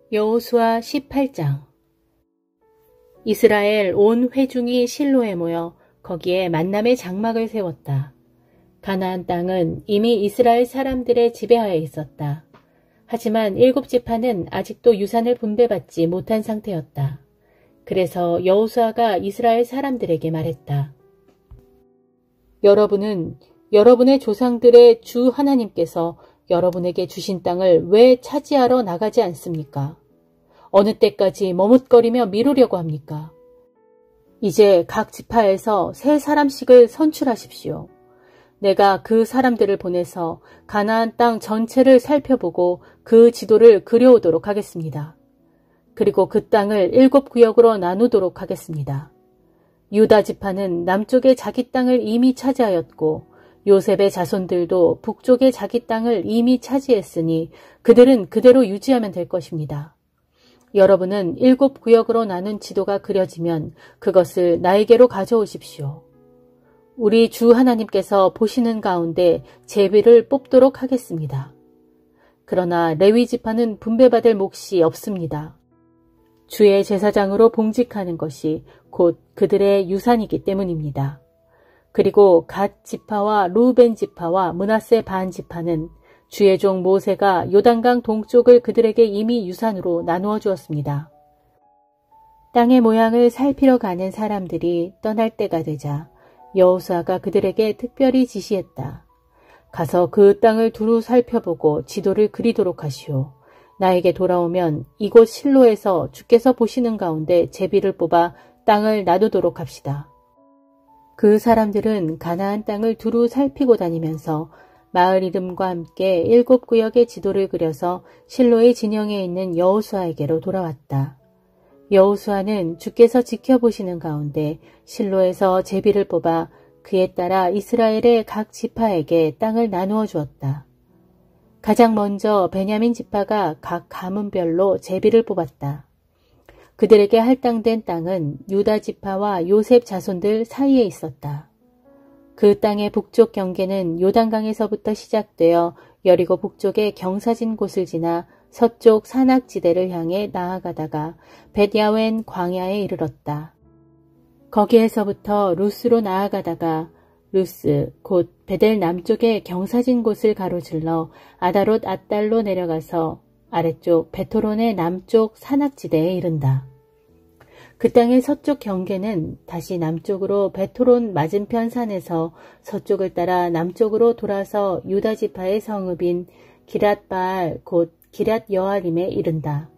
여호수아 18장. 이스라엘 온 회중이 실로에 모여 거기에 만남의 장막을 세웠다. 가나안 땅은 이미 이스라엘 사람들의 지배하에 있었다. 하지만 7지파는 아직도 유산을 분배받지 못한 상태였다. 그래서 여호수아가 이스라엘 사람들에게 말했다. 여러분은 여러분의 조상들의 주 하나님께서 여러분에게 주신 땅을 왜 차지하러 나가지 않습니까? 어느 때까지 머뭇거리며 미루려고 합니까? 이제 각 지파에서 3사람씩을 선출하십시오. 내가 그 사람들을 보내서 가나안 땅 전체를 살펴보고 그 지도를 그려오도록 하겠습니다. 그리고 그 땅을 7구역으로 나누도록 하겠습니다. 유다 지파는 남쪽의 자기 땅을 이미 차지하였고 요셉의 자손들도 북쪽의 자기 땅을 이미 차지했으니 그들은 그대로 유지하면 될 것입니다. 여러분은 7구역으로 나눈 지도가 그려지면 그것을 나에게로 가져오십시오. 우리 주 하나님께서 보시는 가운데 제비를 뽑도록 하겠습니다. 그러나 레위 지파는 분배받을 몫이 없습니다. 주의 제사장으로 봉직하는 것이 곧 그들의 유산이기 때문입니다. 그리고 갓 지파와 루벤 지파와 므낫세 반 지파는 주의 종 모세가 요단강 동쪽을 그들에게 이미 유산으로 나누어 주었습니다. 땅의 모양을 살피러 가는 사람들이 떠날 때가 되자 여호수아가 그들에게 특별히 지시했다. 가서 그 땅을 두루 살펴보고 지도를 그리도록 하시오. 나에게 돌아오면 이곳 실로에서 주께서 보시는 가운데 제비를 뽑아 땅을 나누도록 합시다. 그 사람들은 가나안 땅을 두루 살피고 다니면서 마을 이름과 함께 7구역의 지도를 그려서 실로의 진영에 있는 여호수아에게로 돌아왔다. 여호수아는 주께서 지켜보시는 가운데 실로에서 제비를 뽑아 그에 따라 이스라엘의 각 지파에게 땅을 나누어 주었다. 가장 먼저 베냐민 지파가 각 가문별로 제비를 뽑았다. 그들에게 할당된 땅은 유다 지파와 요셉 자손들 사이에 있었다. 그 땅의 북쪽 경계는 요단강에서부터 시작되어 여리고 북쪽의 경사진 곳을 지나 서쪽 산악지대를 향해 나아가다가 벳야웬 광야에 이르렀다. 거기에서부터 루스로 나아가다가 루스 곧 베델 남쪽의 경사진 곳을 가로질러 아다롯 앗달로 내려가서 아래쪽 베토론의 남쪽 산악지대에 이른다. 그 땅의 서쪽 경계는 다시 남쪽으로 베토론 맞은편 산에서 서쪽을 따라 남쪽으로 돌아서 유다 지파의 성읍인 기랏바알 곧 기랏 여아림에 이른다.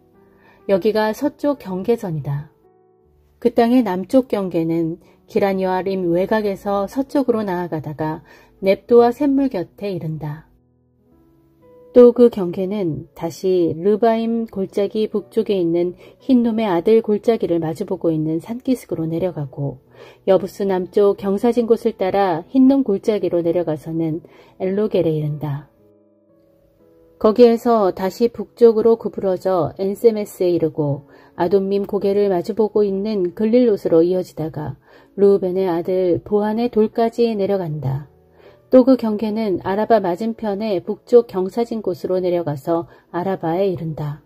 여기가 서쪽 경계선이다. 그 땅의 남쪽 경계는 기랏 여아림 외곽에서 서쪽으로 나아가다가 넵도와 샘물 곁에 이른다. 또 그 경계는 다시 르바임 골짜기 북쪽에 있는 흰놈의 아들 골짜기를 마주보고 있는 산기슭으로 내려가고 여부스 남쪽 경사진 곳을 따라 흰놈 골짜기로 내려가서는 엘로겔에 이른다. 거기에서 다시 북쪽으로 구부러져 엔세메스에 이르고 아돔밈 고개를 마주보고 있는 글릴롯으로 이어지다가 루벤의 아들 보한의 돌까지 내려간다. 또 그 경계는 아라바 맞은편의 북쪽 경사진 곳으로 내려가서 아라바에 이른다.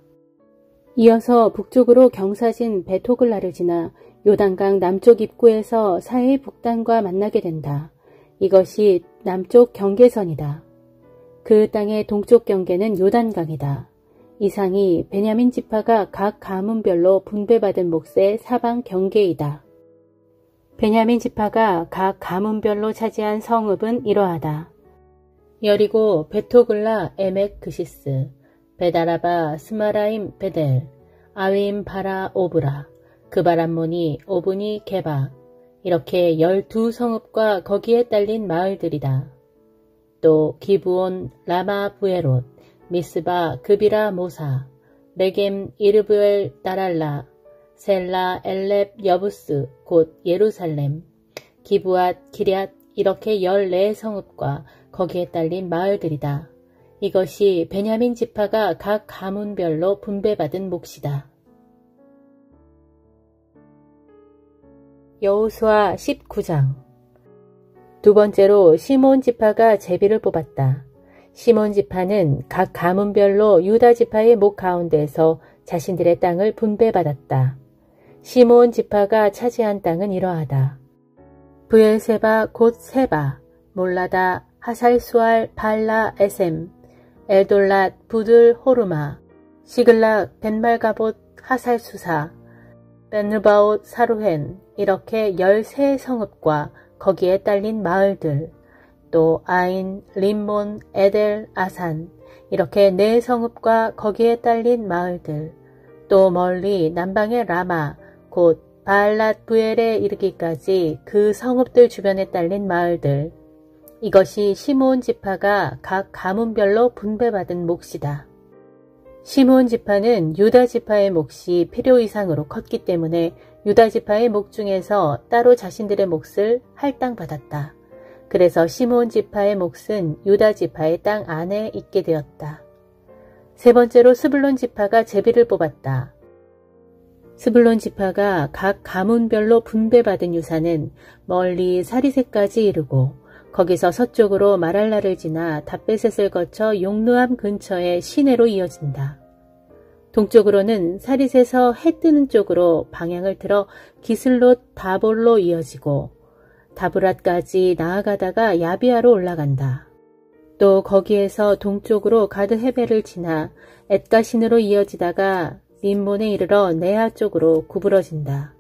이어서 북쪽으로 경사진 베토글라를 지나 요단강 남쪽 입구에서 사해 북단과 만나게 된다. 이것이 남쪽 경계선이다. 그 땅의 동쪽 경계는 요단강이다. 이상이 베냐민 지파가 각 가문별로 분배받은 몫의 사방 경계이다. 베냐민 지파가 각 가문별로 차지한 성읍은 이러하다. 여리고 베토글라 에멕 그시스, 베다라바 스마라임 베델, 아윈 바라 오브라, 그바람모니 오브니 게바, 이렇게 12성읍과 거기에 딸린 마을들이다. 또 기브온 라마 부에롯, 미스바 그비라 모사, 레겜 이르브엘 다랄라, 셀라 엘렙 여부스 곧 예루살렘, 기브앗 기럇 이렇게 14성읍과 거기에 딸린 마을들이다. 이것이 베냐민 지파가 각 가문별로 분배받은 몫이다. 여호수아 19장. 두 번째로 시몬 지파가 제비를 뽑았다. 시몬 지파는 각 가문별로 유다 지파의 목 가운데에서 자신들의 땅을 분배받았다. 시므온 지파가 차지한 땅은 이러하다. 브엘세바 곧 세바, 몰라다, 하살수알, 발라, 에셈, 엘돌랏, 부들, 호르마, 시글락, 벤말가봇, 하살수사, 벤르바옷, 사루헨, 이렇게 13성읍과 거기에 딸린 마을들, 또 아인, 림몬, 에델, 아산, 이렇게 4성읍과 거기에 딸린 마을들, 또 멀리 남방의 라마, 곧 바알랏 부엘에 이르기까지 그 성읍들 주변에 딸린 마을들, 이것이 시므온 지파가 각 가문별로 분배받은 몫이다. 시므온 지파는 유다 지파의 몫이 필요 이상으로 컸기 때문에 유다 지파의 몫 중에서 따로 자신들의 몫을 할당받았다. 그래서 시므온 지파의 몫은 유다 지파의 땅 안에 있게 되었다. 세 번째로 스불론 지파가 제비를 뽑았다. 스불론 지파가 각 가문별로 분배받은 유산은 멀리 사리셋까지 이르고 거기서 서쪽으로 마랄라를 지나 답베셋을 거쳐 용르암 근처의 시내로 이어진다. 동쪽으로는 사리셋에서 해 뜨는 쪽으로 방향을 틀어 기슬롯 다볼로 이어지고 다브랏까지 나아가다가 야비아로 올라간다. 또 거기에서 동쪽으로 가드 헤벨을 지나 엣가신으로 이어지다가 림몬에 이르러 네아 쪽으로 구부러진다.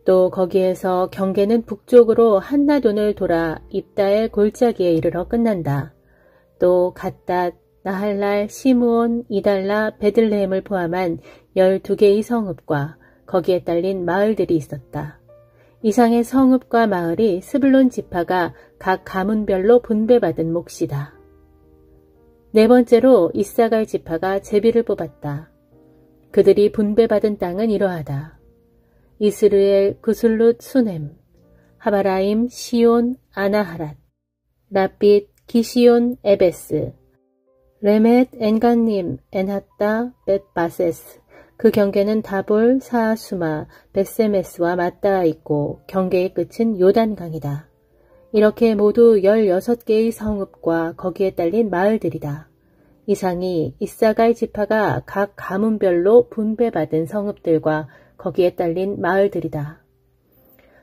또 거기에서 경계는 북쪽으로 한나돈을 돌아 입다엘 골짜기에 이르러 끝난다. 또 갓닷, 나할랄, 시므온, 이달라, 베들레헴을 포함한 12개의 성읍과 거기에 딸린 마을들이 있었다. 이상의 성읍과 마을이 스불론 지파가 각 가문별로 분배받은 몫이다. 네 번째로 이사갈 지파가 제비를 뽑았다. 그들이 분배받은 땅은 이러하다. 이스르엘, 구슬룻, 수넴, 하바라임, 시온, 아나하랏, 라빛, 기시온, 에베스, 레멧, 엔간님, 엔핫다, 벳바세스, 그 경계는 다볼, 사하수마, 벳세메스와 맞닿아 있고 경계의 끝은 요단강이다. 이렇게 모두 16개의 성읍과 거기에 딸린 마을들이다. 이상이 이사갈 지파가 각 가문별로 분배받은 성읍들과 거기에 딸린 마을들이다.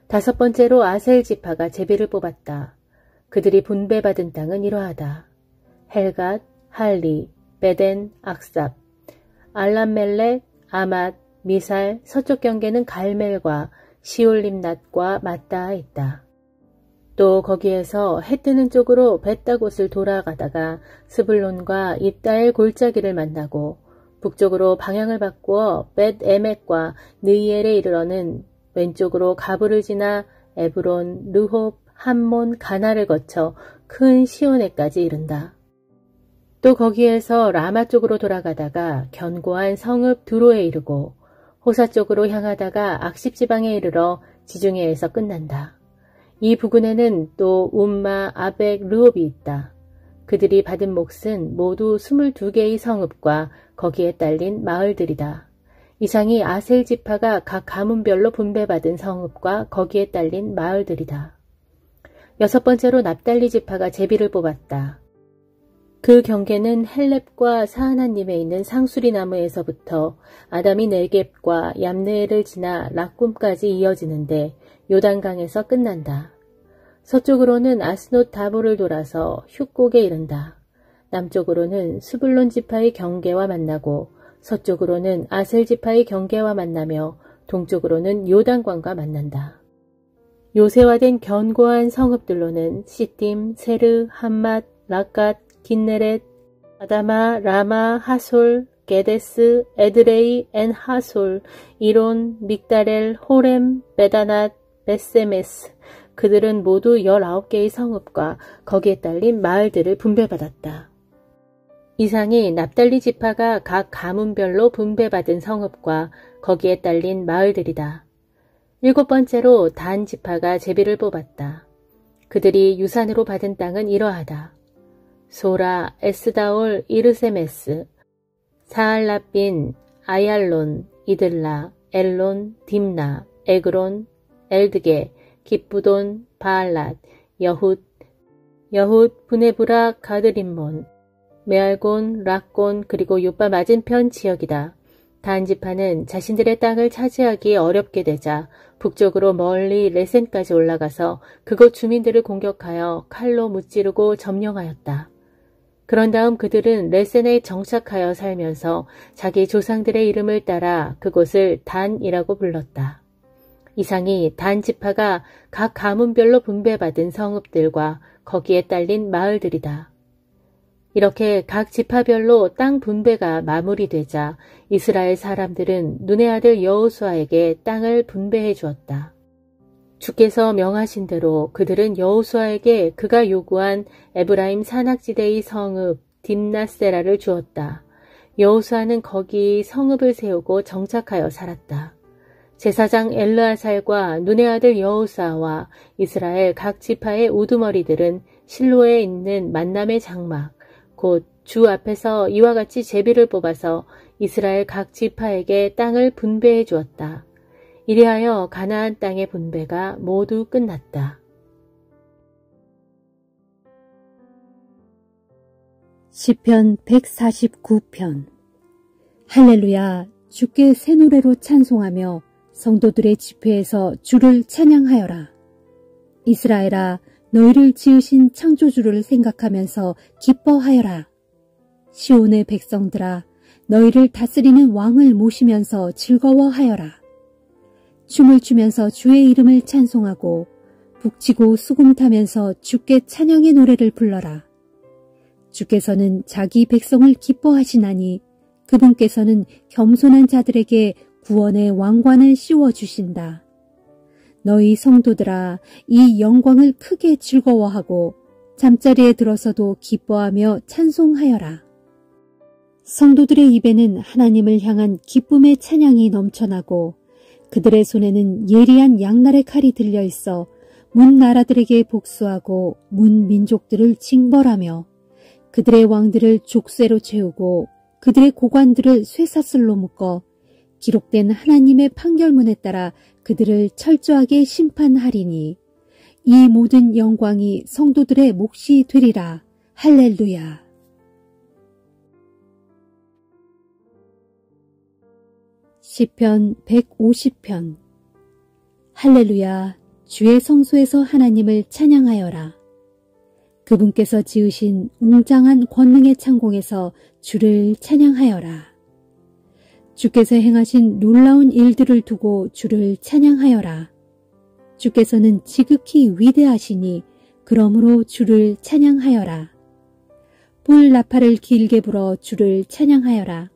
다섯 번째로 아셀 지파가 제비를 뽑았다. 그들이 분배받은 땅은 이러하다. 헬갓, 할리, 베덴, 악삽, 알람멜렉, 아맛, 미살, 서쪽 경계는 갈멜과 시올림낫과 맞닿아 있다. 또 거기에서 해 뜨는 쪽으로 벳다곳을 돌아가다가 스불론과 입다엘 골짜기를 만나고 북쪽으로 방향을 바꾸어 벳에멕과 느이엘에 이르러는 왼쪽으로 가브를 지나 에브론, 르홉, 함몬, 가나를 거쳐 큰 시온에까지 이른다. 또 거기에서 라마 쪽으로 돌아가다가 견고한 성읍 두로에 이르고 호사 쪽으로 향하다가 악십 지방에 이르러 지중해에서 끝난다. 이 부근에는 또 움마, 아벡, 르홉이 있다. 그들이 받은 몫은 모두 22개의 성읍과 거기에 딸린 마을들이다. 이상이 아셀 지파가 각 가문별로 분배받은 성읍과 거기에 딸린 마을들이다. 여섯 번째로 납달리 지파가 제비를 뽑았다. 그 경계는 헬렙과 사하나님에 있는 상수리 나무에서부터 아담이 네겝과 얌네엘을 지나 락꿈까지 이어지는데 요단강에서 끝난다. 서쪽으로는 아스노 다보를 돌아서 흉곡에 이른다. 남쪽으로는 스불론 지파의 경계와 만나고 서쪽으로는 아셀 지파의 경계와 만나며 동쪽으로는 요단강과 만난다. 요새화된 견고한 성읍들로는 시딤, 세르, 함맛, 락갓, 긴네렛, 아다마, 라마, 하솔, 게데스, 에드레이, 엔하솔, 이론, 믹다렐, 호렘, 베다낫, 베세메스, 그들은 모두 19개의 성읍과 거기에 딸린 마을들을 분배받았다. 이상이 납달리 지파가 각 가문별로 분배받은 성읍과 거기에 딸린 마을들이다. 일곱 번째로 단 지파가 제비를 뽑았다. 그들이 유산으로 받은 땅은 이러하다. 소라, 에스다올, 이르세메스, 사알라빈, 아얄론, 이들라, 엘론, 딤나, 에그론, 엘드게, 기쁘돈, 바알랏, 여훗, 부네브라, 가드림몬, 메알곤, 락곤, 그리고 요빠 맞은편 지역이다. 단 지파는 자신들의 땅을 차지하기 어렵게 되자 북쪽으로 멀리 레센까지 올라가서 그곳 주민들을 공격하여 칼로 무찌르고 점령하였다. 그런 다음 그들은 레센에 정착하여 살면서 자기 조상들의 이름을 따라 그곳을 단이라고 불렀다. 이상이 단 지파가 각 가문별로 분배받은 성읍들과 거기에 딸린 마을들이다. 이렇게 각 지파별로 땅 분배가 마무리되자 이스라엘 사람들은 눈의 아들 여호수아에게 땅을 분배해 주었다. 주께서 명하신 대로 그들은 여호수아에게 그가 요구한 에브라임 산악지대의 성읍 딥나세라를 주었다. 여호수아는 거기 성읍을 세우고 정착하여 살았다. 제사장 엘르아살과 눈의 아들 여호수아와 이스라엘 각 지파의 우두머리들은 실로에 있는 만남의 장막 곧 주 앞에서 이와 같이 제비를 뽑아서 이스라엘 각 지파에게 땅을 분배해 주었다. 이리하여 가나안 땅의 분배가 모두 끝났다. 시편 149편. 할렐루야, 주께 새 노래로 찬송하며 성도들의 집회에서 주를 찬양하여라. 이스라엘아, 너희를 지으신 창조주를 생각하면서 기뻐하여라. 시온의 백성들아, 너희를 다스리는 왕을 모시면서 즐거워하여라. 춤을 추면서 주의 이름을 찬송하고 북치고 수금 타면서 주께 찬양의 노래를 불러라. 주께서는 자기 백성을 기뻐하시나니 그분께서는 겸손한 자들에게 구원의 왕관을 씌워주신다. 너희 성도들아, 이 영광을 크게 즐거워하고 잠자리에 들어서도 기뻐하며 찬송하여라. 성도들의 입에는 하나님을 향한 기쁨의 찬양이 넘쳐나고 그들의 손에는 예리한 양날의 칼이 들려있어 문 나라들에게 복수하고 문 민족들을 징벌하며 그들의 왕들을 족쇄로 채우고 그들의 고관들을 쇠사슬로 묶어 기록된 하나님의 판결문에 따라 그들을 철저하게 심판하리니 이 모든 영광이 성도들의 몫이 되리라. 할렐루야. 시편 150편. 할렐루야, 주의 성소에서 하나님을 찬양하여라. 그분께서 지으신 웅장한 권능의 창공에서 주를 찬양하여라. 주께서 행하신 놀라운 일들을 두고 주를 찬양하여라. 주께서는 지극히 위대하시니 그러므로 주를 찬양하여라. 뿔 나팔을 길게 불어 주를 찬양하여라.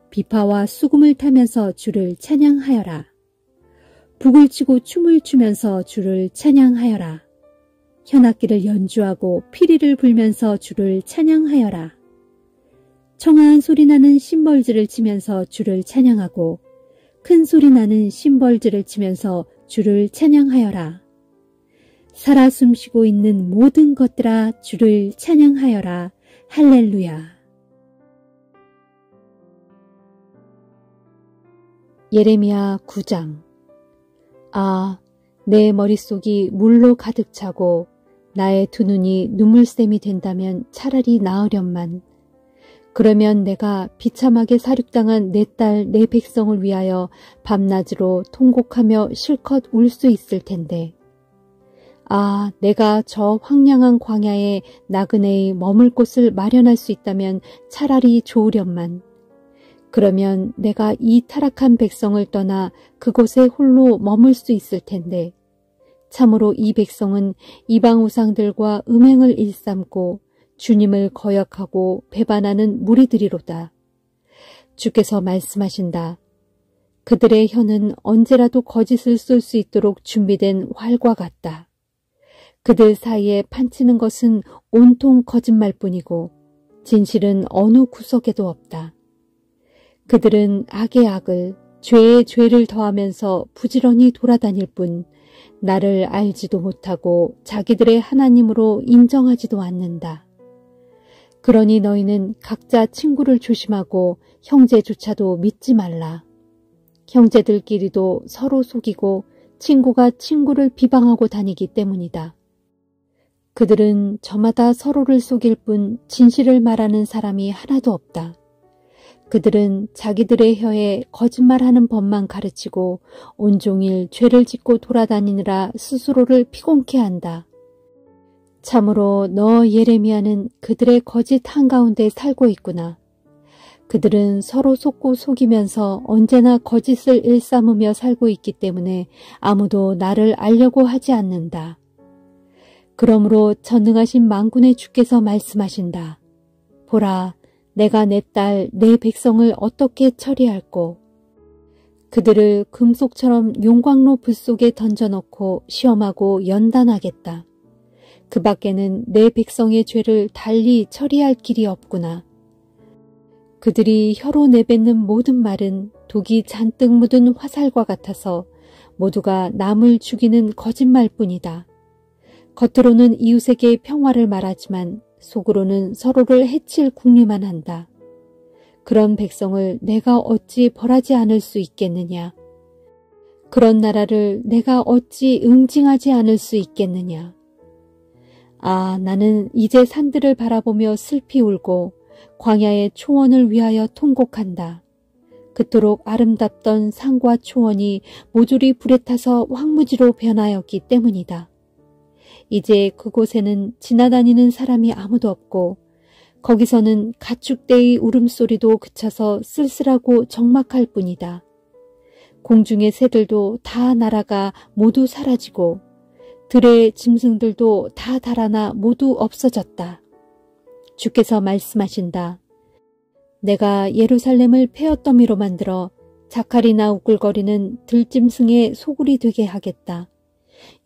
비파와 수금을 타면서 주를 찬양하여라. 북을 치고 춤을 추면서 주를 찬양하여라. 현악기를 연주하고 피리를 불면서 주를 찬양하여라. 청아한 소리나는 심벌즈를 치면서 주를 찬양하고 큰 소리나는 심벌즈를 치면서 주를 찬양하여라. 살아 숨쉬고 있는 모든 것들아 주를 찬양하여라. 할렐루야. 예레미야 9장. 아, 내 머릿속이 물로 가득 차고 나의 두 눈이 눈물샘이 된다면 차라리 나으련만. 그러면 내가 비참하게 사륙당한 내 딸, 내 백성을 위하여 밤낮으로 통곡하며 실컷 울 수 있을 텐데. 아, 내가 저 황량한 광야에 나그네의 머물 곳을 마련할 수 있다면 차라리 좋으련만. 그러면 내가 이 타락한 백성을 떠나 그곳에 홀로 머물 수 있을 텐데. 참으로 이 백성은 이방 우상들과 음행을 일삼고 주님을 거역하고 배반하는 무리들이로다. 주께서 말씀하신다. 그들의 혀는 언제라도 거짓을 쏠 수 있도록 준비된 활과 같다. 그들 사이에 판치는 것은 온통 거짓말뿐이고 진실은 어느 구석에도 없다. 그들은 악의 악을, 죄의 죄를 더하면서 부지런히 돌아다닐 뿐 나를 알지도 못하고 자기들의 하나님으로 인정하지도 않는다. 그러니 너희는 각자 친구를 조심하고 형제조차도 믿지 말라. 형제들끼리도 서로 속이고 친구가 친구를 비방하고 다니기 때문이다. 그들은 저마다 서로를 속일 뿐 진실을 말하는 사람이 하나도 없다. 그들은 자기들의 혀에 거짓말하는 법만 가르치고 온종일 죄를 짓고 돌아다니느라 스스로를 피곤케 한다. 참으로 너 예레미야는 그들의 거짓 한가운데 살고 있구나. 그들은 서로 속고 속이면서 언제나 거짓을 일삼으며 살고 있기 때문에 아무도 나를 알려고 하지 않는다. 그러므로 전능하신 만군의 주께서 말씀하신다. 보라, 내가 내 딸, 내 백성을 어떻게 처리할꼬. 그들을 금속처럼 용광로 불 속에 던져놓고 시험하고 연단하겠다. 그 밖에는 내 백성의 죄를 달리 처리할 길이 없구나. 그들이 혀로 내뱉는 모든 말은 독이 잔뜩 묻은 화살과 같아서 모두가 남을 죽이는 거짓말뿐이다. 겉으로는 이웃에게 평화를 말하지만 속으로는 서로를 해칠 궁리만 한다. 그런 백성을 내가 어찌 벌하지 않을 수 있겠느냐. 그런 나라를 내가 어찌 응징하지 않을 수 있겠느냐. 아, 나는 이제 산들을 바라보며 슬피 울고 광야의 초원을 위하여 통곡한다. 그토록 아름답던 산과 초원이 모조리 불에 타서 황무지로 변하였기 때문이다. 이제 그곳에는 지나다니는 사람이 아무도 없고 거기서는 가축대의 울음소리도 그쳐서 쓸쓸하고 적막할 뿐이다. 공중의 새들도 다 날아가 모두 사라지고 들의 짐승들도 다 달아나 모두 없어졌다. 주께서 말씀하신다. 내가 예루살렘을 폐허더미로 만들어 자칼이나 우글거리는 들짐승의 소굴이 되게 하겠다.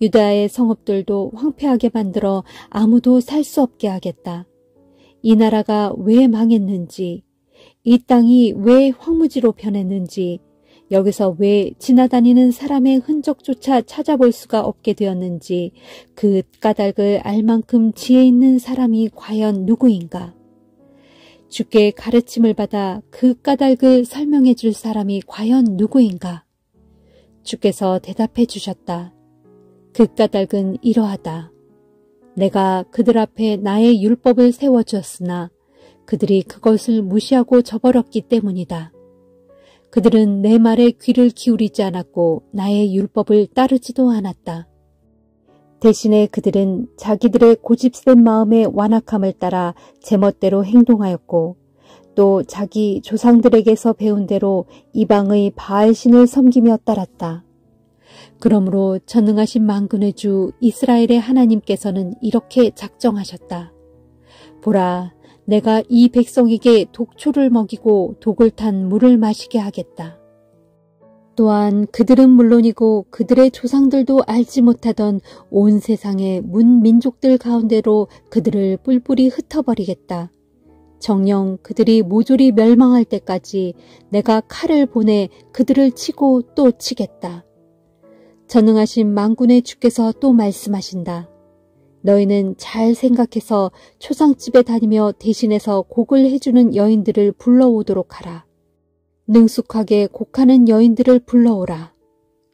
유다의 성읍들도 황폐하게 만들어 아무도 살 수 없게 하겠다. 이 나라가 왜 망했는지, 이 땅이 왜 황무지로 변했는지, 여기서 왜 지나다니는 사람의 흔적조차 찾아볼 수가 없게 되었는지 그 까닭을 알 만큼 지혜 있는 사람이 과연 누구인가? 주께 가르침을 받아 그 까닭을 설명해 줄 사람이 과연 누구인가? 주께서 대답해 주셨다. 그 까닭은 이러하다. 내가 그들 앞에 나의 율법을 세워주었으나 그들이 그것을 무시하고 저버렸기 때문이다. 그들은 내 말에 귀를 기울이지 않았고 나의 율법을 따르지도 않았다. 대신에 그들은 자기들의 고집센 마음의 완악함을 따라 제멋대로 행동하였고 또 자기 조상들에게서 배운 대로 이방의 바알신을 섬기며 따랐다. 그러므로 전능하신 만군의 주 이스라엘의 하나님께서는 이렇게 작정하셨다. 보라, 내가 이 백성에게 독초를 먹이고 독을 탄 물을 마시게 하겠다. 또한 그들은 물론이고 그들의 조상들도 알지 못하던 온 세상의 문민족들 가운데로 그들을 뿔뿔이 흩어버리겠다. 정녕 그들이 모조리 멸망할 때까지 내가 칼을 보내 그들을 치고 또 치겠다. 전능하신 만군의 주께서 또 말씀하신다. 너희는 잘 생각해서 초상집에 다니며 대신해서 곡을 해주는 여인들을 불러오도록 하라. 능숙하게 곡하는 여인들을 불러오라.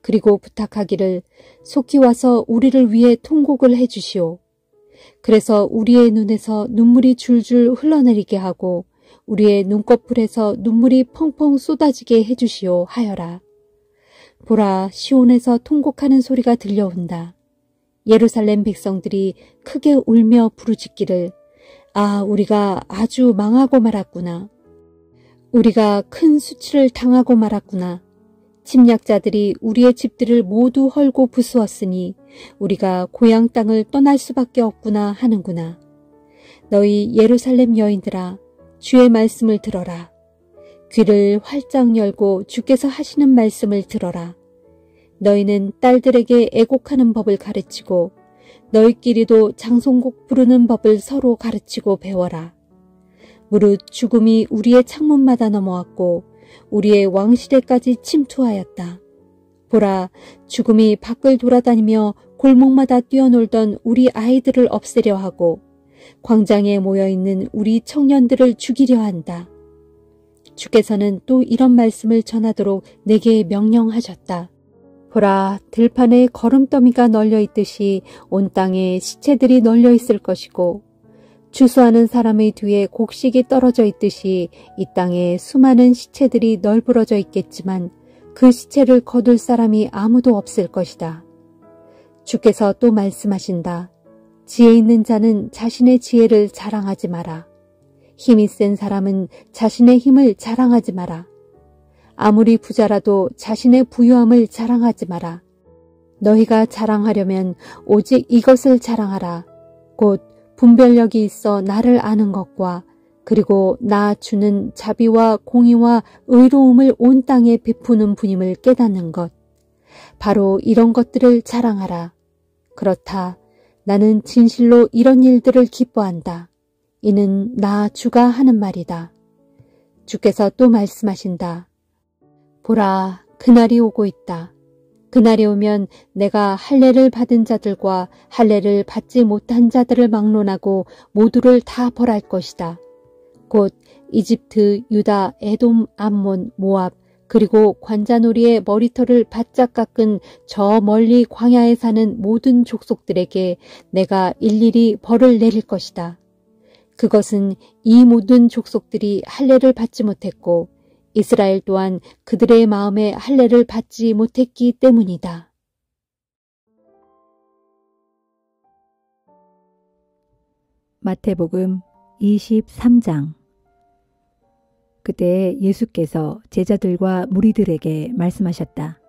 그리고 부탁하기를 속히 와서 우리를 위해 통곡을 해주시오. 그래서 우리의 눈에서 눈물이 줄줄 흘러내리게 하고 우리의 눈꺼풀에서 눈물이 펑펑 쏟아지게 해주시오 하여라. 보라, 시온에서 통곡하는 소리가 들려온다. 예루살렘 백성들이 크게 울며 부르짖기를 아, 우리가 아주 망하고 말았구나. 우리가 큰 수치를 당하고 말았구나. 침략자들이 우리의 집들을 모두 헐고 부수었으니 우리가 고향 땅을 떠날 수밖에 없구나 하는구나. 너희 예루살렘 여인들아, 주의 말씀을 들어라. 귀를 활짝 열고 주께서 하시는 말씀을 들어라. 너희는 딸들에게 애곡하는 법을 가르치고 너희끼리도 장송곡 부르는 법을 서로 가르치고 배워라. 무릇 죽음이 우리의 창문마다 넘어왔고 우리의 왕시대까지 침투하였다. 보라, 죽음이 밖을 돌아다니며 골목마다 뛰어놀던 우리 아이들을 없애려 하고 광장에 모여있는 우리 청년들을 죽이려 한다. 주께서는 또 이런 말씀을 전하도록 내게 명령하셨다. 보라, 들판에 거름더미가 널려 있듯이 온 땅에 시체들이 널려 있을 것이고 추수하는 사람의 뒤에 곡식이 떨어져 있듯이 이 땅에 수많은 시체들이 널브러져 있겠지만 그 시체를 거둘 사람이 아무도 없을 것이다. 주께서 또 말씀하신다. 지혜 있는 자는 자신의 지혜를 자랑하지 마라. 힘이 센 사람은 자신의 힘을 자랑하지 마라. 아무리 부자라도 자신의 부유함을 자랑하지 마라. 너희가 자랑하려면 오직 이것을 자랑하라. 곧 분별력이 있어 나를 아는 것과 그리고 나 주는 자비와 공의와 의로움을 온 땅에 베푸는 분임을 깨닫는 것. 바로 이런 것들을 자랑하라. 그렇다. 나는 진실로 이런 일들을 기뻐한다. 이는 나 주가 하는 말이다. 주께서 또 말씀하신다. 보라, 그날이 오고 있다. 그날이 오면 내가 할례를 받은 자들과 할례를 받지 못한 자들을 막론하고 모두를 다 벌할 것이다. 곧 이집트, 유다, 에돔, 암몬, 모압, 그리고 관자놀이의 머리털을 바짝 깎은 저 멀리 광야에 사는 모든 족속들에게 내가 일일이 벌을 내릴 것이다. 그것은 이 모든 족속들이 할례를 받지 못했고 이스라엘 또한 그들의 마음에 할례를 받지 못했기 때문이다. 마태복음 23장. 그때 예수께서 제자들과 무리들에게 말씀하셨다.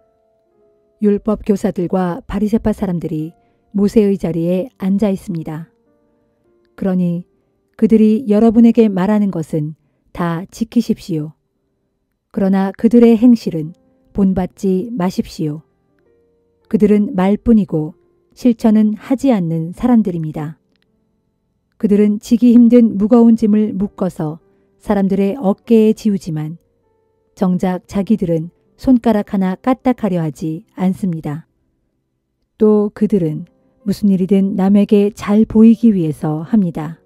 율법 교사들과 바리새파 사람들이 모세의 자리에 앉아 있습니다. 그러니 그들이 여러분에게 말하는 것은 다 지키십시오. 그러나 그들의 행실은 본받지 마십시오. 그들은 말뿐이고 실천은 하지 않는 사람들입니다. 그들은 지기 힘든 무거운 짐을 묶어서 사람들의 어깨에 지우지만 정작 자기들은 손가락 하나 까딱하려 하지 않습니다. 또 그들은 무슨 일이든 남에게 잘 보이기 위해서 합니다.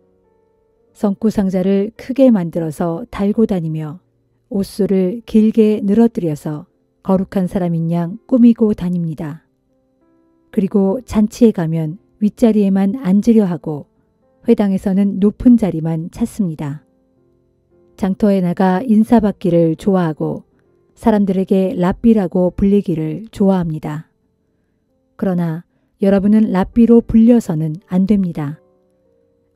성구상자를 크게 만들어서 달고 다니며 옷수를 길게 늘어뜨려서 거룩한 사람인 양 꾸미고 다닙니다. 그리고 잔치에 가면 윗자리에만 앉으려 하고 회당에서는 높은 자리만 찾습니다. 장터에 나가 인사받기를 좋아하고 사람들에게 랍비라고 불리기를 좋아합니다. 그러나 여러분은 랍비로 불려서는 안 됩니다.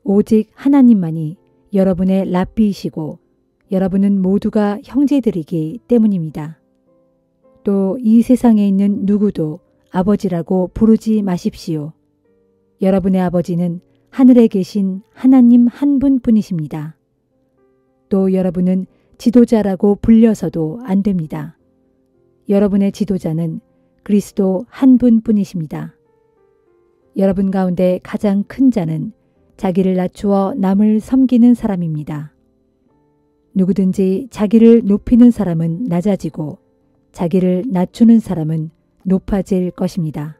오직 하나님만이 여러분의 랍비이시고 여러분은 모두가 형제들이기 때문입니다. 또 이 세상에 있는 누구도 아버지라고 부르지 마십시오. 여러분의 아버지는 하늘에 계신 하나님 한 분뿐이십니다. 또 여러분은 지도자라고 불려서도 안 됩니다. 여러분의 지도자는 그리스도 한 분뿐이십니다. 여러분 가운데 가장 큰 자는 자기를 낮추어 남을 섬기는 사람입니다. 누구든지 자기를 높이는 사람은 낮아지고 자기를 낮추는 사람은 높아질 것입니다.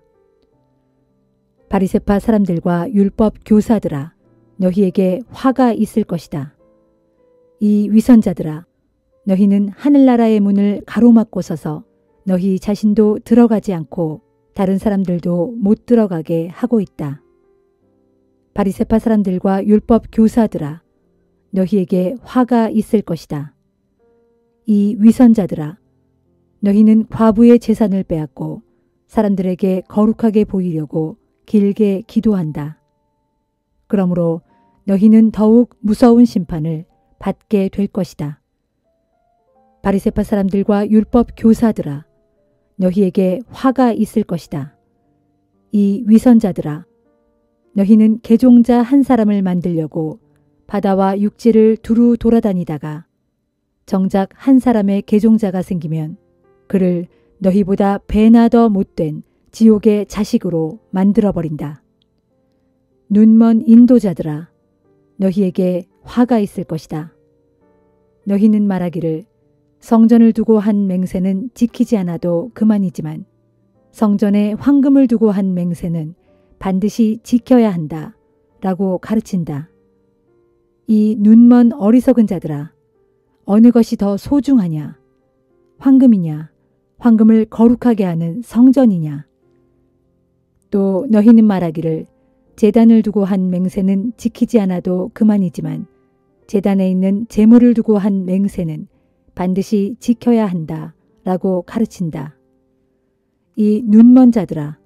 바리새파 사람들과 율법 교사들아, 너희에게 화가 있을 것이다. 이 위선자들아, 너희는 하늘나라의 문을 가로막고 서서 너희 자신도 들어가지 않고 다른 사람들도 못 들어가게 하고 있다. 바리새파 사람들과 율법 교사들아, 너희에게 화가 있을 것이다. 이 위선자들아, 너희는 과부의 재산을 빼앗고 사람들에게 거룩하게 보이려고 길게 기도한다. 그러므로 너희는 더욱 무서운 심판을 받게 될 것이다. 바리새파 사람들과 율법 교사들아, 너희에게 화가 있을 것이다. 이 위선자들아, 너희는 개종자 한 사람을 만들려고 바다와 육지를 두루 돌아다니다가 정작 한 사람의 개종자가 생기면 그를 너희보다 배나 더 못된 지옥의 자식으로 만들어버린다. 눈먼 인도자들아, 너희에게 화가 있을 것이다. 너희는 말하기를 성전을 두고 한 맹세는 지키지 않아도 그만이지만 성전에 황금을 두고 한 맹세는 반드시 지켜야 한다 라고 가르친다. 이 눈먼 어리석은 자들아, 어느 것이 더 소중하냐? 황금이냐? 황금을 거룩하게 하는 성전이냐? 또 너희는 말하기를 제단을 두고 한 맹세는 지키지 않아도 그만이지만 제단에 있는 제물을 두고 한 맹세는 반드시 지켜야 한다 라고 가르친다. 이 눈먼 자들아,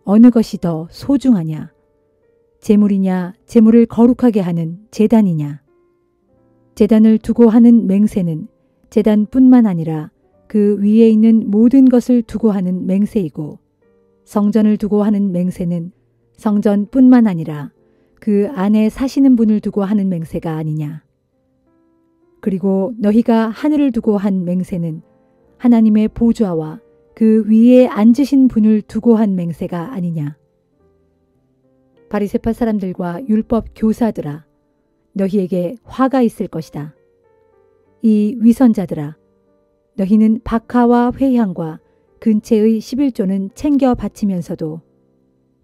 어느 것이 더 소중하냐? 제물이냐, 제물을 거룩하게 하는 제단이냐? 제단을 두고 하는 맹세는 제단뿐만 아니라 그 위에 있는 모든 것을 두고 하는 맹세이고, 성전을 두고 하는 맹세는 성전뿐만 아니라 그 안에 사시는 분을 두고 하는 맹세가 아니냐. 그리고 너희가 하늘을 두고 한 맹세는 하나님의 보좌와 그 위에 앉으신 분을 두고 한 맹세가 아니냐. 바리새파 사람들과 율법 교사들아, 너희에게 화가 있을 것이다. 이 위선자들아, 너희는 박하와 회향과 근체의 11조는 챙겨 바치면서도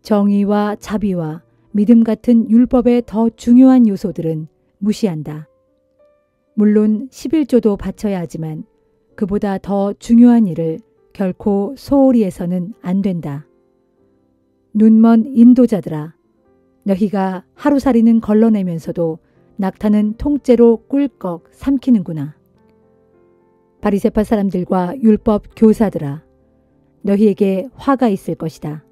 정의와 자비와 믿음 같은 율법의 더 중요한 요소들은 무시한다. 물론 11조도 바쳐야 하지만 그보다 더 중요한 일을 결코 소홀히 해서는 안 된다. 눈먼 인도자들아, 너희가 하루살이는 걸러내면서도 낙타는 통째로 꿀꺽 삼키는구나. 바리새파 사람들과 율법 교사들아, 너희에게 화가 있을 것이다.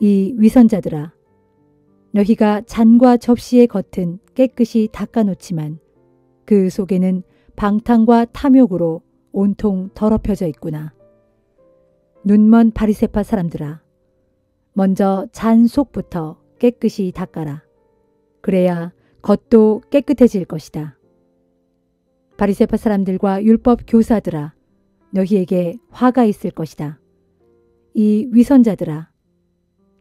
이 위선자들아, 너희가 잔과 접시의 겉은 깨끗이 닦아놓지만 그 속에는 방탕과 탐욕으로 온통 더럽혀져 있구나. 눈먼 바리새파 사람들아, 먼저 잔 속부터 깨끗이 닦아라. 그래야 겉도 깨끗해질 것이다. 바리새파 사람들과 율법 교사들아, 너희에게 화가 있을 것이다. 이 위선자들아,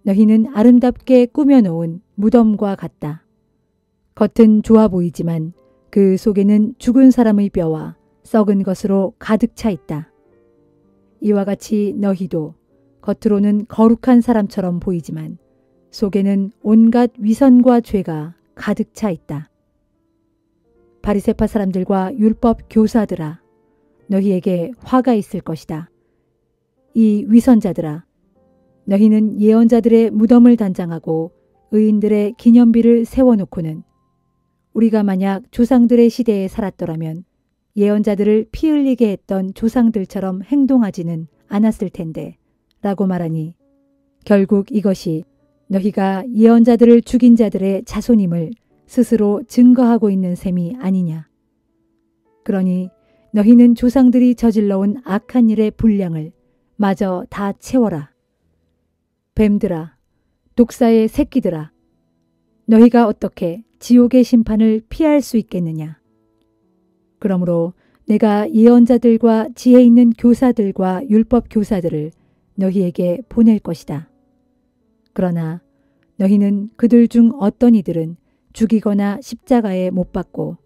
너희는 아름답게 꾸며놓은 무덤과 같다. 겉은 좋아 보이지만 그 속에는 죽은 사람의 뼈와 썩은 것으로 가득 차 있다. 이와 같이 너희도 겉으로는 거룩한 사람처럼 보이지만 속에는 온갖 위선과 죄가 가득 차 있다. 바리새파 사람들과 율법 교사들아, 너희에게 화가 있을 것이다. 이 위선자들아, 너희는 예언자들의 무덤을 단장하고 의인들의 기념비를 세워놓고는 우리가 만약 조상들의 시대에 살았더라면 예언자들을 피 흘리게 했던 조상들처럼 행동하지는 않았을 텐데 라고 말하니, 결국 이것이 너희가 예언자들을 죽인 자들의 자손임을 스스로 증거하고 있는 셈이 아니냐. 그러니 너희는 조상들이 저질러온 악한 일의 분량을 마저 다 채워라. 뱀들아, 독사의 새끼들아, 너희가 어떻게 지옥의 심판을 피할 수 있겠느냐. 그러므로 내가 예언자들과 지혜 있는 교사들과 율법 교사들을 너희에게 보낼 것이다. 그러나 너희는 그들 중 어떤 이들은 죽이거나 십자가에 못 박고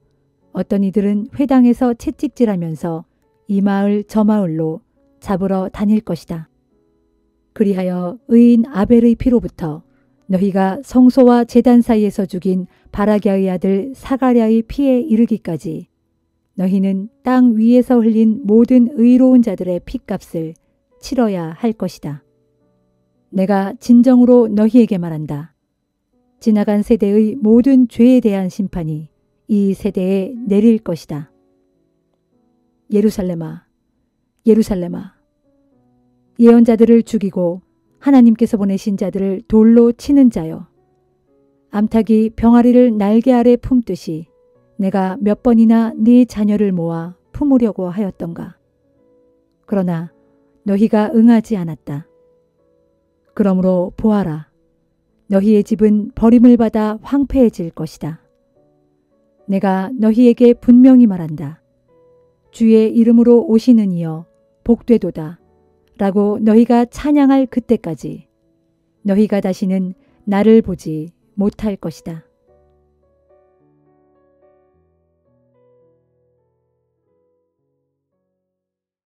어떤 이들은 회당에서 채찍질하면서 이 마을 저 마을로 잡으러 다닐 것이다. 그리하여 의인 아벨의 피로부터 너희가 성소와 제단 사이에서 죽인 바라기아의 아들 사가랴의 피에 이르기까지 너희는 땅 위에서 흘린 모든 의로운 자들의 핏값을 치러야 할 것이다. 내가 진정으로 너희에게 말한다. 지나간 세대의 모든 죄에 대한 심판이 이 세대에 내릴 것이다. 예루살렘아, 예루살렘아, 예언자들을 죽이고 하나님께서 보내신 자들을 돌로 치는 자여, 암탉이 병아리를 날개 아래 품듯이 내가 몇 번이나 네 자녀를 모아 품으려고 하였던가. 그러나 너희가 응하지 않았다. 그러므로 보아라, 너희의 집은 버림을 받아 황폐해질 것이다. 내가 너희에게 분명히 말한다. 주의 이름으로 오시는 이여 복되도다 라고 너희가 찬양할 그때까지 너희가 다시는 나를 보지 못할 것이다.